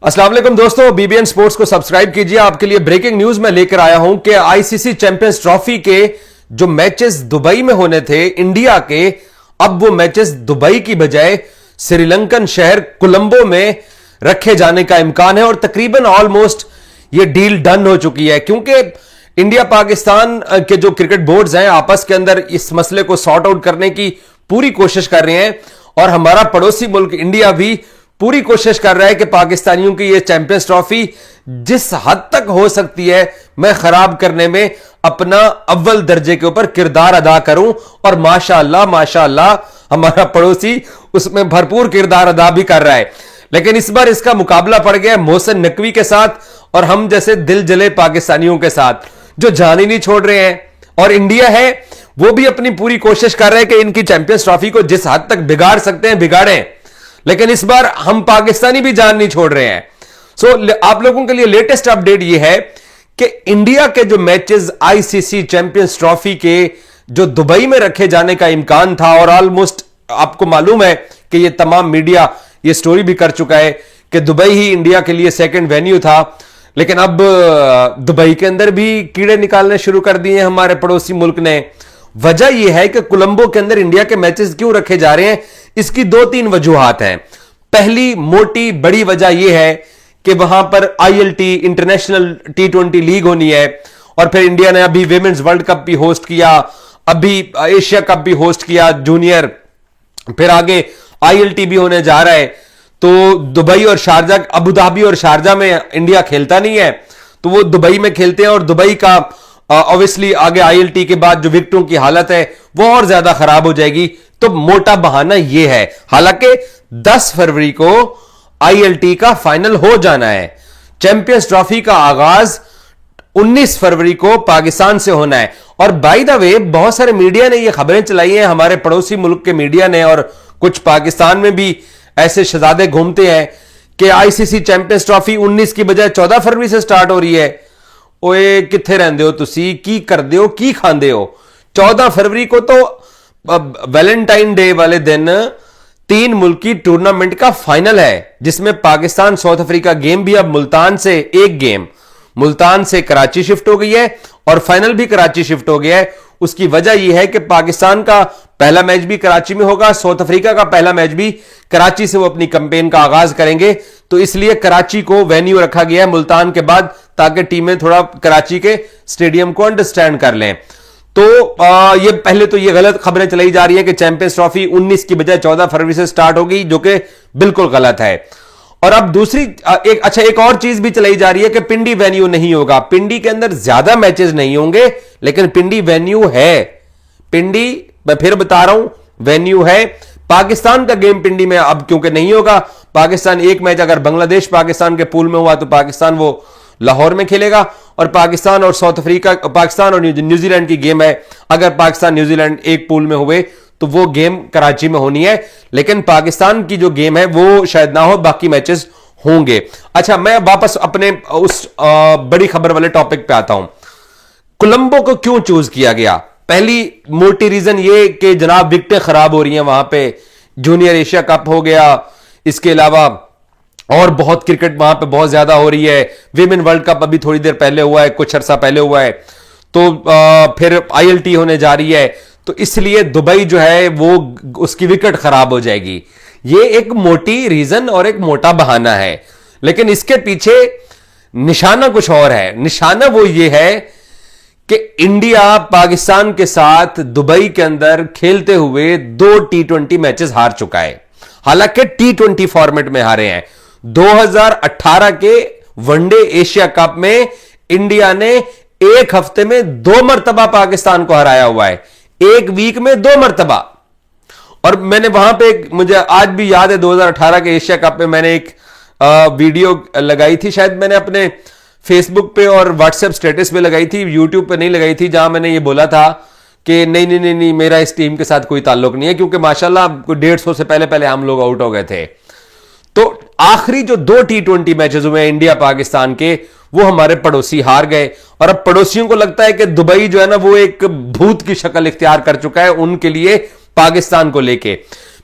अस्सलाम वालेकुम दोस्तों, बीबीएन स्पोर्ट्स को सब्सक्राइब कीजिए। आपके लिए ब्रेकिंग न्यूज में लेकर आया हूं कि आईसीसी चैंपियंस ट्रॉफी के जो मैचेस दुबई में होने थे इंडिया के, अब वो मैचेस दुबई की बजाय श्रीलंकन शहर कोलंबो में रखे जाने का इम्कान है और तकरीबन ऑलमोस्ट ये डील डन हो चुकी है, क्योंकि इंडिया पाकिस्तान के जो क्रिकेट बोर्ड्स हैं आपस के अंदर इस मसले को सॉर्ट आउट करने की पूरी कोशिश कर रहे हैं और हमारा पड़ोसी मुल्क इंडिया भी पूरी कोशिश कर रहा है कि पाकिस्तानियों की ये चैंपियंस ट्रॉफी जिस हद तक हो सकती है मैं खराब करने में अपना अव्वल दर्जे के ऊपर किरदार अदा करूं। और माशाअल्लाह माशाअल्लाह हमारा पड़ोसी उसमें भरपूर किरदार अदा भी कर रहा है। लेकिन इस बार इसका मुकाबला पड़ गया मोहसिन नकवी के साथ और हम जैसे दिल जले पाकिस्तानियों के साथ जो जान ही नहीं छोड़ रहे हैं। और इंडिया है वो भी अपनी पूरी कोशिश कर रहे हैं कि इनकी चैंपियंस ट्रॉफी को जिस हद तक बिगाड़ सकते हैं बिगाड़ें, लेकिन इस बार हम पाकिस्तानी भी जान नहीं छोड़ रहे हैं। आप लोगों के लिए लेटेस्ट अपडेट यह है कि इंडिया के जो मैचेस आईसीसी चैंपियंस ट्रॉफी के जो दुबई में रखे जाने का इम्कान था, और ऑलमोस्ट आपको मालूम है कि यह तमाम मीडिया ये स्टोरी भी कर चुका है कि दुबई ही इंडिया के लिए सेकंड वेन्यू था, लेकिन अब दुबई के अंदर भी कीड़े निकालने शुरू कर दिए हमारे पड़ोसी मुल्क ने। वजह यह है कि कोलंबो के अंदर इंडिया के मैचेस क्यों रखे जा रहे हैं, इसकी दो तीन वजूहात हैं। पहली मोटी बड़ी वजह यह है कि वहां पर आईएलटी इंटरनेशनल T20 लीग होनी है और फिर इंडिया ने अभी विमेंस वर्ल्ड कप भी होस्ट किया, अभी एशिया कप भी होस्ट किया जूनियर, फिर आगे आईएलटी भी होने जा रहा है। तो दुबई और शारजा, अबू धाबी और शारजा में इंडिया खेलता नहीं है, तो वो दुबई में खेलते हैं और दुबई का ऑब्वियसली आगे आईएलटी के बाद जो विकेटों की हालत है वो और ज्यादा खराब हो जाएगी। तो मोटा बहाना यह है, हालांकि 10 फरवरी को आईएलटी का फाइनल हो जाना है। चैंपियंस ट्रॉफी का आगाज 19 फरवरी को पाकिस्तान से होना है। और बाय द वे बहुत सारे मीडिया ने यह खबरें चलाई हैं, हमारे पड़ोसी मुल्क के मीडिया ने, और कुछ पाकिस्तान में भी ऐसे शहजादे घूमते हैं कि आईसीसी चैंपियंस ट्रॉफी 19 की बजाय 14 फरवरी से स्टार्ट हो रही है। ओए किथे रहंदे हो तुसी, की करदे हो, की खांदे हो। 14 फरवरी को तो वैलेंटाइन डे वाले दिन 3 मुल्की टूर्नामेंट का फाइनल है, जिसमें पाकिस्तान साउथ अफ्रीका गेम भी अब मुल्तान से एक गेम मुल्तान से कराची शिफ्ट हो गई है और फाइनल भी कराची शिफ्ट हो गया है। उसकी वजह यह है कि पाकिस्तान का पहला मैच भी कराची में होगा, साउथ अफ्रीका का पहला मैच भी कराची से वो अपनी कैंपेन का आगाज करेंगे। तो इसलिए कराची को वेन्यू रखा गया है मुल्तान के बाद, ताकि टीमें थोड़ा कराची के स्टेडियम को अंडरस्टैंड कर लें। तो ये पहले तो ये गलत खबरें चलाई जा रही है कि चैंपियंस ट्रॉफी 19 की बजाय 14 फरवरी से स्टार्ट होगी, जो कि बिल्कुल गलत है। और अब दूसरी एक और चीज भी चलाई जा रही है कि पिंडी वेन्यू नहीं होगा। पिंडी के अंदर ज्यादा मैचेस नहीं होंगे, लेकिन पिंडी वेन्यू है। पिंडी, मैं फिर बता रहा हूं, वेन्यू है। पाकिस्तान का गेम पिंडी में अब क्योंकि नहीं होगा, पाकिस्तान एक मैच अगर बांग्लादेश पाकिस्तान के पूल में हुआ तो पाकिस्तान वो लाहौर में खेलेगा, और पाकिस्तान और साउथ अफ्रीका, पाकिस्तान और न्यूजीलैंड की गेम है, अगर पाकिस्तान न्यूजीलैंड एक पूल में हुए तो वो गेम कराची में होनी है। लेकिन पाकिस्तान की जो गेम है वो शायद ना हो, बाकी मैचेस होंगे। अच्छा, मैं वापस अपने उस बड़ी खबर वाले टॉपिक पे आता हूं। कोलंबो को क्यों चूज किया गया? पहली मोटी रीजन ये कि जनाब विकेटें खराब हो रही हैं वहां पे, जूनियर एशिया कप हो गया, इसके अलावा और बहुत क्रिकेट वहां पे बहुत ज्यादा हो रही है। विमेन वर्ल्ड कप अभी थोड़ी देर पहले हुआ है, कुछ अरसा पहले हुआ है, तो फिर आईएलटी होने जा रही है, तो इसलिए दुबई जो है वो उसकी विकेट खराब हो जाएगी। ये एक मोटी रीजन और एक मोटा बहाना है, लेकिन इसके पीछे निशाना कुछ और है। निशाना वो ये है कि इंडिया पाकिस्तान के साथ दुबई के अंदर खेलते हुए 2 T20 मैचेस हार चुका है। हालांकि T20 फॉर्मेट में हारे हैं। 2018 के वनडे एशिया कप में इंडिया ने एक हफ्ते में 2 मरतबा पाकिस्तान को हराया हुआ है, एक वीक में 2 मरतबा। और मैंने वहां पे, मुझे आज भी याद है 2018 के एशिया कप में मैंने एक वीडियो लगाई थी, शायद मैंने अपने फेसबुक पे और व्हाट्सएप स्टेटस पे लगाई थी, यूट्यूब पे नहीं लगाई थी, जहां मैंने ये बोला था कि नहीं नहीं नहीं नहीं, मेरा इस टीम के साथ कोई ताल्लुक नहीं है, क्योंकि माशाल्लाह 150 से पहले पहले हम लोग आउट हो गए थे। तो आखिरी जो 2 T20 मैचेस हुए इंडिया पाकिस्तान के, वो हमारे पड़ोसी हार गए। और अब पड़ोसियों को लगता है कि दुबई जो है ना वो एक भूत की शक्ल इख्तियार कर चुका है उनके लिए, पाकिस्तान को लेके।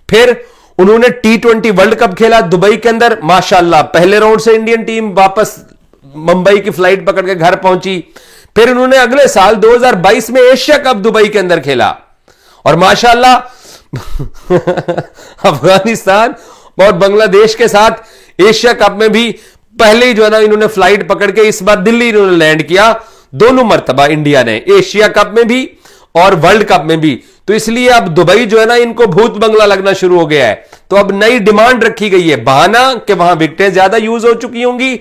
फिर उन्होंने T20 वर्ल्ड कप खेला दुबई के अंदर, माशाल्लाह पहले राउंड से इंडियन टीम वापस मुंबई की फ्लाइट पकड़ के घर पहुंची। फिर उन्होंने अगले साल 2022 में एशिया कप दुबई के अंदर खेला और माशाल्लाह अफगानिस्तान और बांग्लादेश के साथ एशिया कप में भी पहले ही जो है ना इन्होंने फ्लाइट पकड़ के इस बार दिल्ली इन्होंने लैंड किया। दोनों मर्तबा इंडिया ने एशिया कप में भी और वर्ल्ड कप में भी। तो इसलिए अब दुबई जो है ना इनको भूत बंगला लगना शुरू हो गया है। तो अब नई डिमांड रखी गई है, बहाना कि वहां विकेटें ज्यादा यूज हो चुकी होंगी,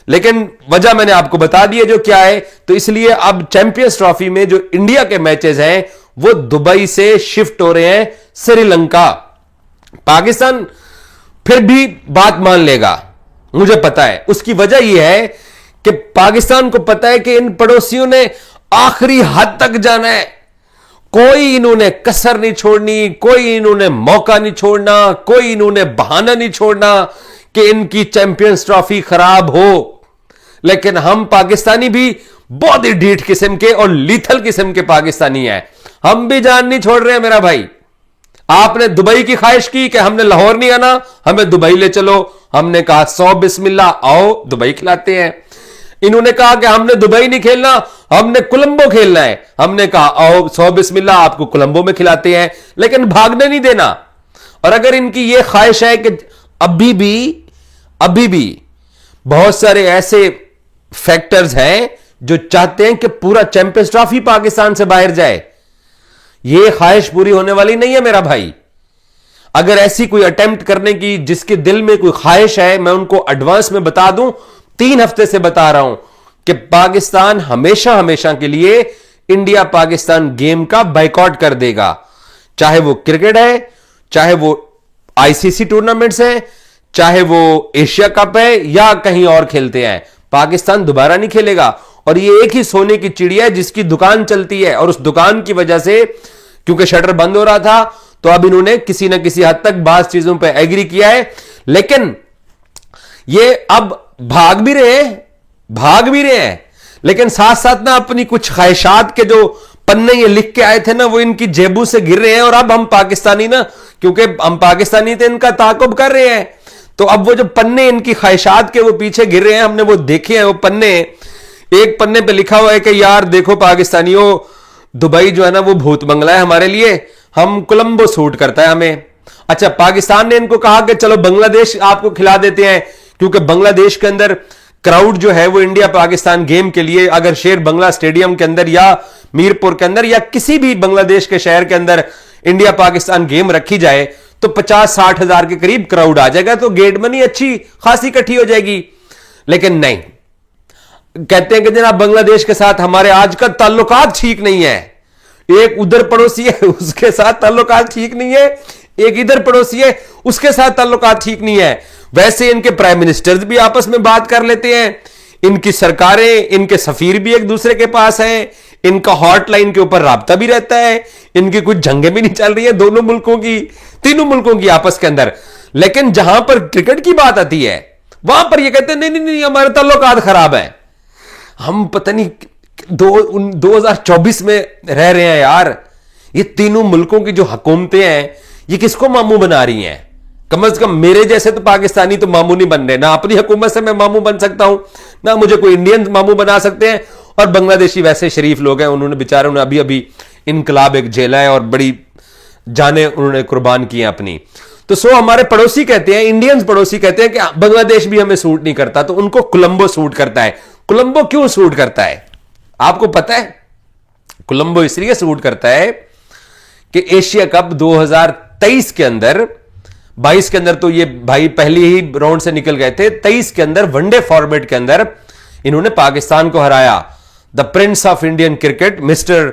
लेकिन वजह मैंने आपको बता दी है जो क्या है। तो इसलिए अब चैंपियंस ट्रॉफी में जो इंडिया के मैचेस हैं वो दुबई से शिफ्ट हो रहे हैं श्रीलंका। पाकिस्तान फिर भी बात मान लेगा, मुझे पता है। उसकी वजह यह है कि पाकिस्तान को पता है कि इन पड़ोसियों ने आखिरी हद तक जाना है, कोई इन्होंने कसर नहीं छोड़नी, कोई इन्होंने मौका नहीं छोड़ना, कोई इन्होंने बहाना नहीं छोड़ना कि इनकी चैंपियंस ट्रॉफी खराब हो। लेकिन हम पाकिस्तानी भी बहुत ही ढीठ किस्म के और लीथल किस्म के पाकिस्तानी हैं, हम भी जान नहीं छोड़ रहे हैं मेरा भाई। आपने दुबई की ख्वाहिश की कि हमने लाहौर नहीं आना, हमें दुबई ले चलो। हमने कहा 100 बिस्मिल्लाह, आओ दुबई खिलाते हैं। इन्होंने कहा कि हमने दुबई नहीं खेलना, हमने कोलंबो खेलना है। हमने कहा आओ 100 बिस्मिल्लाह, आपको कोलंबो में खिलाते हैं, लेकिन भागने नहीं देना। और अगर इनकी यह ख्वाहिश है कि अभी भी बहुत सारे ऐसे फैक्टर्स हैं जो चाहते हैं कि पूरा चैंपियंस ट्रॉफी पाकिस्तान से बाहर जाए, यह ख्वाहिश पूरी होने वाली नहीं है मेरा भाई। अगर ऐसी कोई अटेम्प्ट करने की जिसके दिल में कोई ख्वाहिश है, मैं उनको एडवांस में बता दूं, 3 हफ्ते से बता रहा हूं कि पाकिस्तान हमेशा के लिए इंडिया पाकिस्तान गेम का बाइकआउट कर देगा। चाहे वो क्रिकेट है, चाहे वो आईसीसी टूर्नामेंट्स है, चाहे वो एशिया कप है या कहीं और खेलते हैं, पाकिस्तान दोबारा नहीं खेलेगा। और ये एक ही सोने की चिड़िया है जिसकी दुकान चलती है, और उस दुकान की वजह से क्योंकि शटर बंद हो रहा था तो अब इन्होंने किसी न किसी हद तक बात चीजों पे एग्री किया है। लेकिन ये अब भाग भी रहे हैं, लेकिन साथ साथ ना अपनी कुछ ख्वाहिशात के जो पन्ने ये लिख के आए थे ना, वो इनकी जेबों से गिर रहे हैं। और अब हम पाकिस्तानी ना, क्योंकि हम पाकिस्तानी थे, इनका ताकुब कर रहे हैं, तो अब वो जो पन्ने इनकी ख्वाहिशात के वो पीछे गिर रहे हैं, हमने वो देखे हैं। वो पन्ने, एक पन्ने पे लिखा हुआ है कि यार देखो पाकिस्तानियों, दुबई जो है ना वो भूत बंगला है हमारे लिए, हम कोलंबो सूट करता है हमें। अच्छा, पाकिस्तान ने इनको कहा कि चलो बांग्लादेश आपको खिला देते हैं, क्योंकि बांग्लादेश के अंदर क्राउड जो है वो इंडिया पाकिस्तान गेम के लिए, अगर शेर बंगला स्टेडियम के अंदर या मीरपुर के अंदर या किसी भी बांग्लादेश के शहर के अंदर इंडिया पाकिस्तान गेम रखी जाए तो 50-60 हजार के करीब क्राउड आ जाएगा, तो गेट मनी अच्छी खासी इकट्ठी हो जाएगी। लेकिन नहीं, कहते हैं कि जनाब बांग्लादेश के साथ हमारे आज का ताल्लुकात ठीक नहीं है। एक उधर पड़ोसी है उसके साथ ताल्लुकात ठीक नहीं है, एक इधर पड़ोसी है उसके साथ ताल्लुकात ठीक नहीं है। वैसे इनके प्राइम मिनिस्टर्स भी आपस में बात कर लेते हैं, इनकी सरकारें, इनके सफीर भी एक दूसरे के पास हैं, इनका हॉटलाइन के ऊपर राब्ता भी रहता है, इनकी कुछ जंगें भी नहीं चल रही है दोनों मुल्कों की, तीनों मुल्कों की आपस के अंदर। लेकिन जहां पर क्रिकेट की बात आती है वहां पर ये कहते हैं नहीं नहीं नहीं, हमारे ताल्लुकात खराब है। हम पता नहीं 2024 में रह रहे हैं यार। ये तीनों मुल्कों की जो हुकूमतें हैं ये किसको मामू बना रही हैं? कम से कम मेरे जैसे तो पाकिस्तानी तो मामू नहीं बन रहे, ना अपनी हुकूमत से मैं मामू बन सकता हूं, ना मुझे कोई इंडियन मामू बना सकते हैं। और बांग्लादेशी वैसे शरीफ लोग हैं, उन्होंने बेचारे उन्होंने अभी अभी इनकलाब एक झेला है और बड़ी जाने उन्होंने कुर्बान की हैं अपनी। तो सो हमारे पड़ोसी कहते हैं, इंडियंस पड़ोसी कहते हैं कि बांग्लादेश भी हमें सूट नहीं करता, तो उनको कोलंबो सूट करता है। कोलंबो क्यों सूट करता है आपको पता है? कोलंबो इसलिए सूट करता है कि एशिया कप 2023 के अंदर, 22 के अंदर तो ये भाई पहले ही राउंड से निकल गए थे, 23 के अंदर वनडे फॉर्मेट के अंदर इन्होंने पाकिस्तान को हराया। The Prince of Indian cricket mister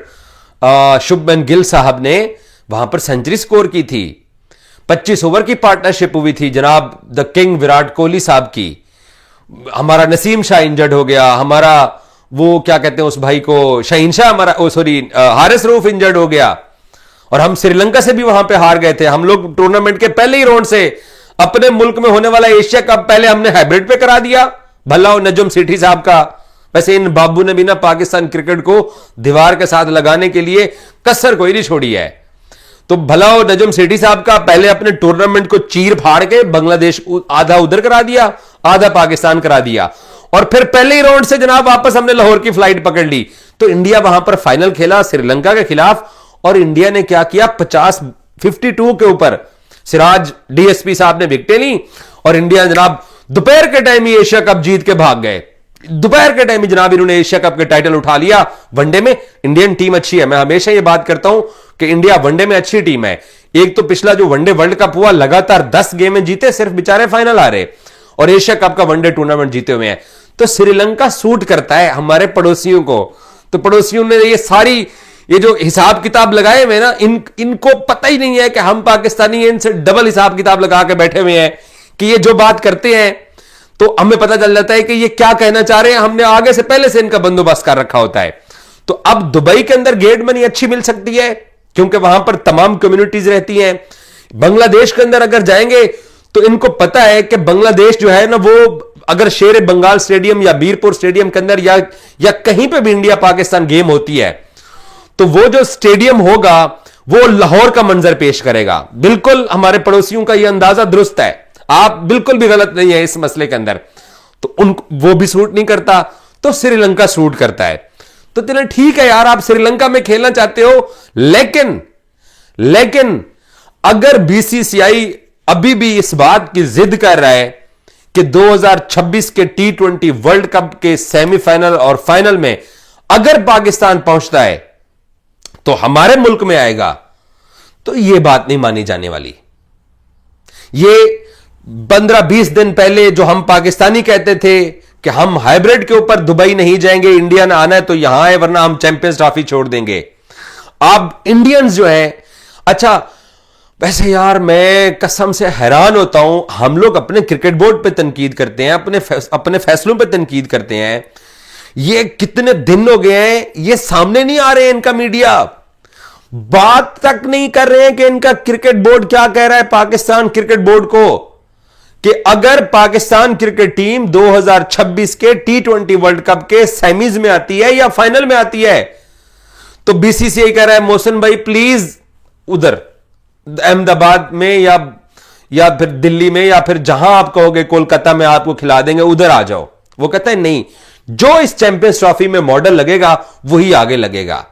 Shubman Gill साहब ने वहां पर सेंचुरी स्कोर की थी। 25 ओवर की पार्टनरशिप हुई थी जनाब द किंग विराट कोहली साहब की। हमारा नसीम शाह इंजर्ड हो गया, हमारा वो क्या कहते हैं उस भाई को, शहीन शाह, हमारा हारिस रऊफ इंजर्ड हो गया, और हम श्रीलंका से भी वहां पे हार गए थे। हम लोग टूर्नामेंट के पहले ही राउंड से अपने मुल्क में होने वाला एशिया कप पहले हमने हाइब्रिड पे करा दिया, भला हो नजम सेठी साहब का। वैसे इन बाबू ने भी ना पाकिस्तान क्रिकेट को दीवार के साथ लगाने के लिए कसर कोई नहीं छोड़ी है। तो भला हो नजम सेठी साहब का, पहले अपने टूर्नामेंट को चीर फाड़ के बांग्लादेश आधा उधर करा दिया, आधा पाकिस्तान करा दिया, और फिर पहले ही राउंड से जनाब वापस हमने लाहौर की फ्लाइट पकड़ ली। तो इंडिया वहां पर फाइनल खेला श्रीलंका के खिलाफ, और इंडिया ने क्या किया, 52 के ऊपर सिराज डीएसपी साहब ने विकेटें ली, और इंडिया जनाब दोपहर के टाइम ही एशिया कप जीत के भाग गए। दोपहर के टाइम ही जनाब इन्होंने एशिया कप के टाइटल उठा लिया। वनडे में इंडियन टीम अच्छी है, मैं हमेशा ये बात करता हूं कि इंडिया वनडे में अच्छी टीम है। एक तो पिछला जो वनडे वर्ल्ड कप हुआ, लगातार 10 गेम जीते, सिर्फ बेचारे फाइनल आ रहे, और एशिया कप का वनडे टूर्नामेंट जीते हुए हैं। तो श्रीलंका सूट करता है हमारे पड़ोसियों को। तो पड़ोसियों ने ये सारी ये जो हिसाब किताब लगाए हुए ना, इनको पता ही नहीं है कि हम पाकिस्तानी इनसे डबल हिसाब किताब लगा के बैठे हुए हैं, कि ये जो बात करते हैं तो हमें पता चल जाता है कि ये क्या कहना चाह रहे हैं, हमने आगे से पहले से इनका बंदोबस्त कर रखा होता है। तो अब दुबई के अंदर गेट मनी अच्छी मिल सकती है, क्योंकि वहां पर तमाम कम्युनिटीज रहती हैं। बांग्लादेश के अंदर अगर जाएंगे तो इनको पता है कि बांग्लादेश जो है ना, वो अगर शेर बंगाल स्टेडियम या बीरपुर स्टेडियम के अंदर या कहीं पे भी इंडिया पाकिस्तान गेम होती है, तो वो जो स्टेडियम होगा वो लाहौर का मंजर पेश करेगा। बिल्कुल हमारे पड़ोसियों का यह अंदाजा दुरुस्त है, आप बिल्कुल भी गलत नहीं है इस मसले के अंदर। तो वो भी सूट नहीं करता, तो श्रीलंका सूट करता है। तो चलो ठीक है यार, आप श्रीलंका में खेलना चाहते हो, लेकिन अगर बीसीसीआई अभी भी इस बात की जिद कर रहा है कि 2026 के T20 वर्ल्ड कप के सेमीफाइनल और फाइनल में अगर पाकिस्तान पहुंचता है तो हमारे मुल्क में आएगा, तो यह बात नहीं मानी जाने वाली। ये 15-20 दिन पहले जो हम पाकिस्तानी कहते थे कि हम हाइब्रिड के ऊपर दुबई नहीं जाएंगे, इंडिया ने आना है तो यहां है, वरना हम चैंपियंस ट्रॉफी छोड़ देंगे। अब इंडियंस जो हैं, अच्छा वैसे यार मैं कसम से हैरान होता हूं, हम लोग अपने क्रिकेट बोर्ड पे तनकीद करते हैं, अपने फैसलों पे तनकीद करते हैं, ये कितने दिन हो गए हैं, ये सामने नहीं आ रहे हैं, इनका मीडिया बात तक नहीं कर रहे हैं कि इनका क्रिकेट बोर्ड क्या कह रहा है पाकिस्तान क्रिकेट बोर्ड को, कि अगर पाकिस्तान क्रिकेट टीम 2026 के T20 वर्ल्ड कप के सेमीज में आती है या फाइनल में आती है, तो बीसीसीआई कह रहा है मोहसिन भाई प्लीज उधर अहमदाबाद में या फिर दिल्ली में या फिर जहां आप कहोगे कोलकाता में आपको खिला देंगे, उधर आ जाओ। वो कहता है नहीं, जो इस चैंपियंस ट्रॉफी में मॉडल लगेगा वही आगे लगेगा।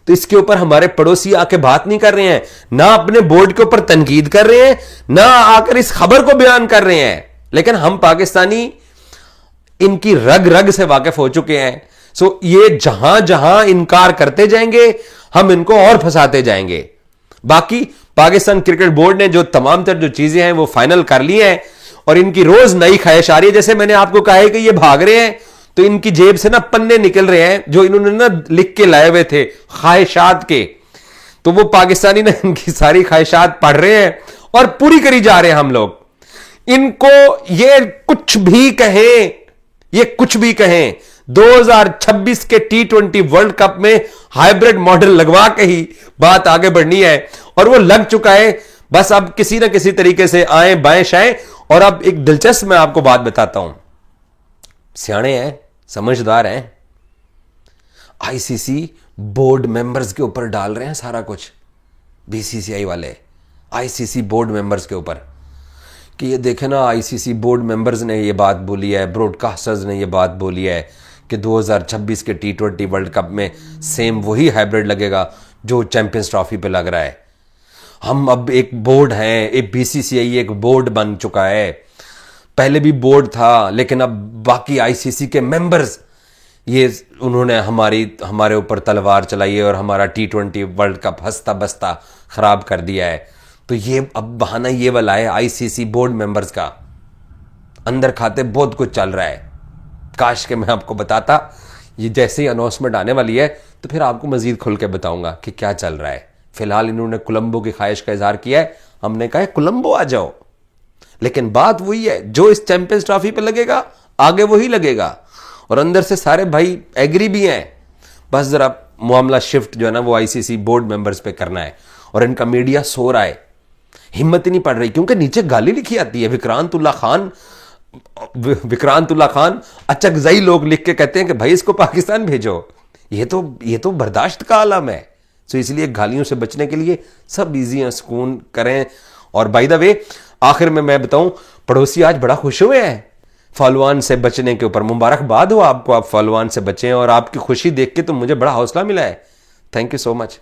तो इसके ऊपर हमारे पड़ोसी आके बात नहीं कर रहे हैं, ना अपने बोर्ड के ऊपर तनकीद कर रहे हैं, ना आकर इस खबर को बयान कर रहे हैं। लेकिन हम पाकिस्तानी इनकी रग रग से वाकिफ हो चुके हैं। सो ये जहां जहां इनकार करते जाएंगे, हम इनको और फंसाते जाएंगे। बाकी पाकिस्तान क्रिकेट बोर्ड ने जो तमाम तर जो चीजें हैं वो फाइनल कर ली हैं, और इनकी रोज नई ख्वाहिश आ रही है। जैसे मैंने आपको कहा है कि ये भाग रहे हैं, तो इनकी जेब से ना पन्ने निकल रहे हैं जो इन्होंने ना लिख के लाए हुए थे ख्वाहिशात के, तो वो पाकिस्तानी ना इनकी सारी ख्वाहिशात पढ़ रहे हैं और पूरी करी जा रहे हैं हम लोग। इनको ये कुछ भी कहें 2026 के T20 वर्ल्ड कप में हाइब्रिड मॉडल लगवा के ही बात आगे बढ़नी है, और वो लग चुका है। बस अब किसी ना किसी तरीके से आए बाएं शाएं। और अब एक दिलचस्प मैं आपको बात बताता हूं, सियाणे हैं, समझदार हैं, आईसीसी बोर्ड मेंबर्स के ऊपर डाल रहे हैं सारा कुछ, बीसीसीआई वाले आईसीसी बोर्ड मेंबर्स के ऊपर, कि ये देखे ना आईसीसी बोर्ड मेंबर्स ने ये बात बोली है, ब्रॉडकास्टर्स ने ये बात बोली है कि 2026 के T20 वर्ल्ड कप में सेम वही हाइब्रिड लगेगा जो चैंपियंस ट्रॉफी पे लग रहा है। हम अब एक बोर्ड हैं, एक बीसीसीआई एक बोर्ड बन चुका है, पहले भी बोर्ड था, लेकिन अब बाकी आईसीसी के मेंबर्स ये उन्होंने हमारे ऊपर तलवार चलाई है और हमारा T20 वर्ल्ड कप हंसता बसता खराब कर दिया है। तो ये अब बहाना ये वाला है आईसीसी बोर्ड मेंबर्स का, अंदर खाते बहुत कुछ चल रहा है। काश के मैं आपको बताता, ये जैसे ही अनाउंसमेंट आने वाली है तो फिर आपको मजीद खुल के बताऊंगा कि क्या चल रहा है। फिलहाल इन्होंने कोलंबो की ख्वाहिश का इजहार किया है, हमने कहा है कोलंबो आ जाओ, लेकिन बात वही है, जो इस चैंपियंस ट्रॉफी पे लगेगा आगे वही लगेगा। और अंदर से सारे भाई एग्री भी हैं, बस जरा मामला शिफ्ट जो है ना वो आईसीसी बोर्ड मेंबर्स पे करना है। और इनका मीडिया सो रहा है, हिम्मत ही नहीं पड़ रही, क्योंकि नीचे गाली लिखी आती है। विक्रांतुल्ला खान अचकजई लोग लिख के कहते हैं कि भाई इसको पाकिस्तान भेजो। ये तो बर्दाश्त का आलम है। तो इसलिए गालियों से बचने के लिए सब इजी है, सुकून करें। और बाय द वे आखिर में मैं बताऊं, पड़ोसी आज बड़ा खुश हुए हैं फॉलोअन से बचने के ऊपर। मुबारकबाद हो आपको, आप फॉलोअन से बचें, और आपकी खुशी देख के तो मुझे बड़ा हौसला मिला है। Thank you so much.